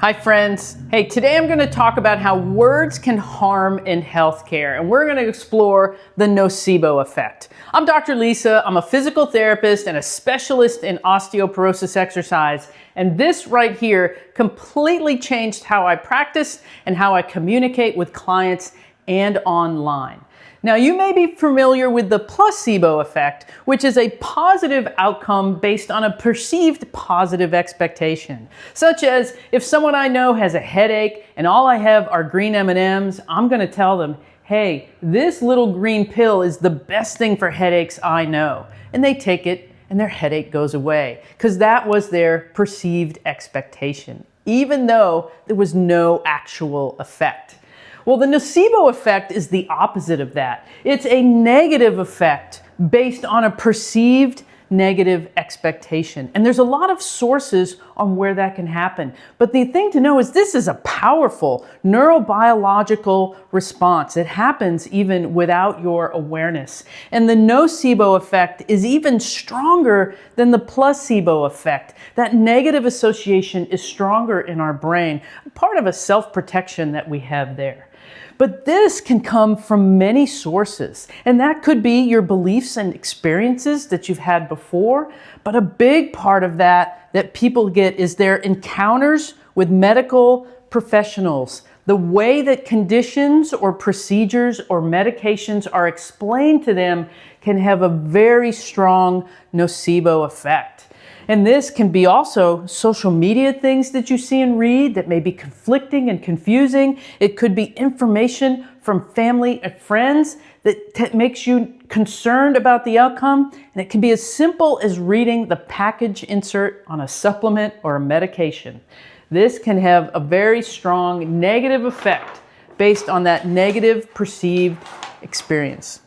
Hi friends. Hey, today I'm going to talk about how words can harm in healthcare, and we're going to explore the nocebo effect. I'm Dr. Lisa. I'm a physical therapist and a specialist in osteoporosis exercise, and this right here completely changed how I practice and how I communicate with clients and online. Now, you may be familiar with the placebo effect, which is a positive outcome based on a perceived positive expectation. Such as, if someone I know has a headache and all I have are green M&Ms, I'm going to tell them, hey, this little green pill is the best thing for headaches I know. And they take it and their headache goes away, because that was their perceived expectation, even though there was no actual effect. Well, the nocebo effect is the opposite of that. It's a negative effect based on a perceived negative expectation. And there's a lot of sources on where that can happen. But the thing to know is this is a powerful neurobiological response. It happens even without your awareness. And the nocebo effect is even stronger than the placebo effect. That negative association is stronger in our brain, part of a self-protection that we have there. But this can come from many sources, and that could be your beliefs and experiences that you've had before, but a big part of that people get is their encounters with medical professionals. The way that conditions or procedures or medications are explained to them can have a very strong nocebo effect. And this can be also social media things that you see and read that may be conflicting and confusing. It could be information from family and friends that makes you concerned about the outcome. And it can be as simple as reading the package insert on a supplement or a medication. This can have a very strong negative effect based on that negative perceived experience.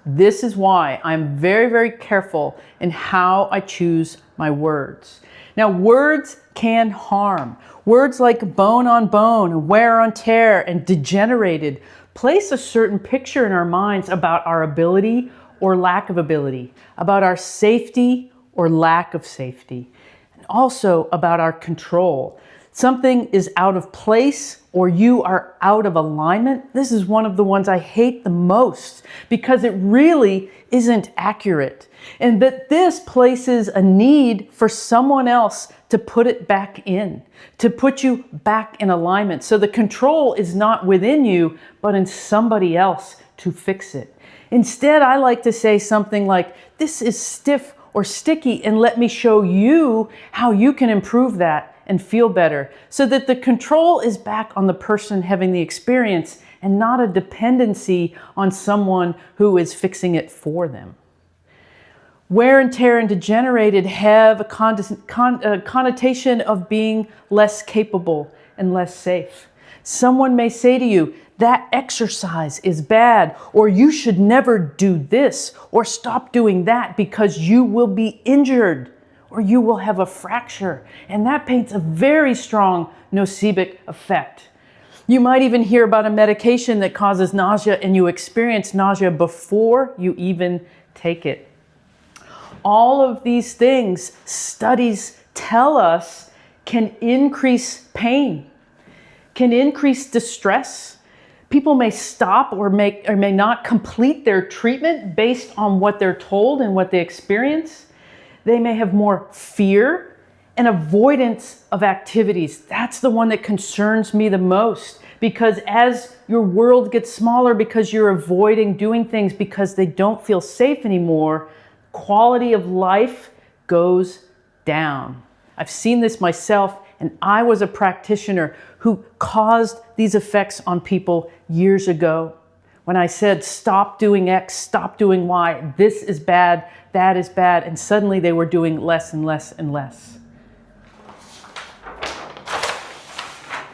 This is why I'm very, very careful in how I choose my words. Now, words can harm. Words like bone on bone, wear on tear, and degenerated place a certain picture in our minds about our ability or lack of ability, about our safety or lack of safety, and also about our control. Something is out of place or you are out of alignment. This is one of the ones I hate the most because it really isn't accurate. And that this places a need for someone else to put it back in, to put you back in alignment. So the control is not within you, but in somebody else to fix it. Instead, I like to say something like, this is stiff or sticky, and let me show you how you can improve that and feel better, so that the control is back on the person having the experience and not a dependency on someone who is fixing it for them. Wear and tear and degenerated have a connotation of being less capable and less safe. Someone may say to you, that exercise is bad, or you should never do this, or stop doing that because you will be injured, or you will have a fracture. And that paints a very strong nocebic effect. You might even hear about a medication that causes nausea and you experience nausea before you even take it. All of these things, studies tell us, can increase pain, can increase distress. People may stop or may not complete their treatment based on what they're told and what they experience. They may have more fear and avoidance of activities. That's the one that concerns me the most, because as your world gets smaller because you're avoiding doing things because they don't feel safe anymore, quality of life goes down. I've seen this myself, and I was a practitioner who caused these effects on people years ago. When I said, stop doing X, stop doing Y, this is bad, that is bad, and suddenly they were doing less and less and less.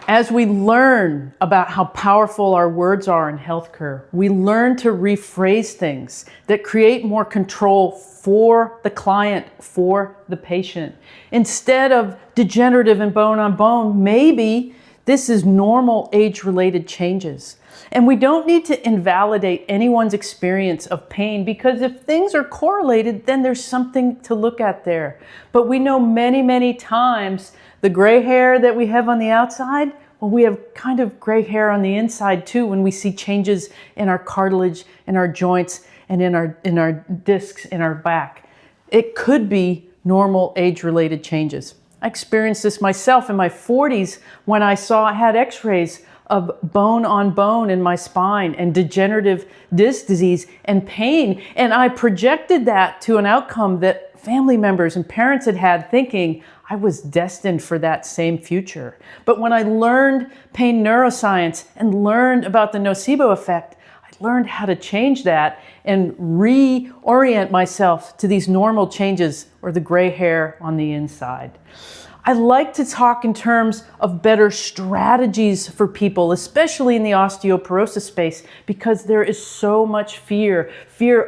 As we learn about how powerful our words are in healthcare, we learn to rephrase things that create more control for the client, for the patient. Instead of degenerative and bone on bone, maybe this is normal age-related changes. And we don't need to invalidate anyone's experience of pain, because if things are correlated, then there's something to look at there. But we know many, many times The gray hair that we have on the outside, well, we have kind of gray hair on the inside too when we see changes in our cartilage, in our joints, and in our discs in our back. It could be normal age-related changes. I experienced this myself in my 40s when I had x-rays of bone on bone in my spine and degenerative disc disease and pain. And I projected that to an outcome that family members and parents had had, thinking I was destined for that same future. But when I learned pain neuroscience and learned about the nocebo effect, I learned how to change that and reorient myself to these normal changes or the gray hair on the inside. I like to talk in terms of better strategies for people, especially in the osteoporosis space, because there is so much fear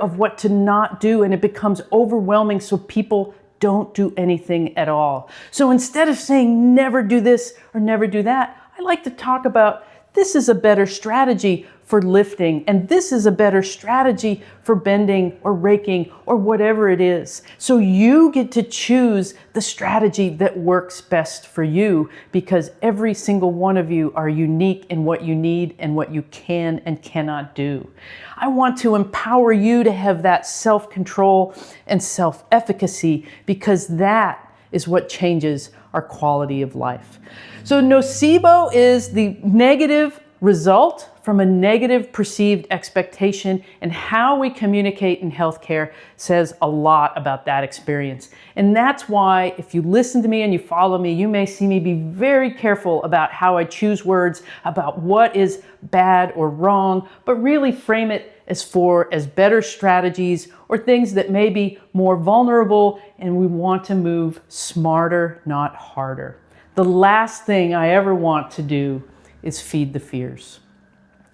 of what to not do, and it becomes overwhelming, so people don't do anything at all. So instead of saying never do this or never do that, I like to talk about this is a better strategy for lifting, and this is a better strategy for bending or raking or whatever it is. So you get to choose the strategy that works best for you, because every single one of you are unique in what you need and what you can and cannot do. I want to empower you to have that self-control and self-efficacy, because that is what changes our quality of life. So nocebo is the negative result from a negative perceived expectation, and how we communicate in healthcare says a lot about that experience. And that's why, if you listen to me and you follow me, you may see me be very careful about how I choose words, about what is bad or wrong, but really frame it as better strategies or things that may be more vulnerable, and we want to move smarter, not harder. The last thing I ever want to do is feed the fears.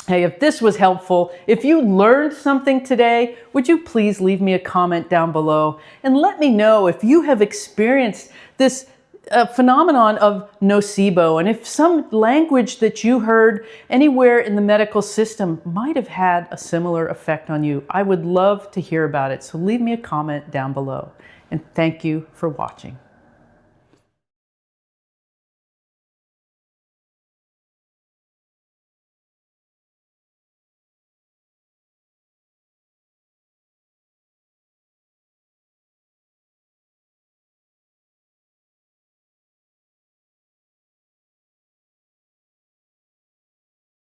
Hey, if this was helpful, if you learned something today, would you please leave me a comment down below and let me know if you have experienced this phenomenon of nocebo, and if some language that you heard anywhere in the medical system might have had a similar effect on you. I would love to hear about it, so leave me a comment down below. And thank you for watching.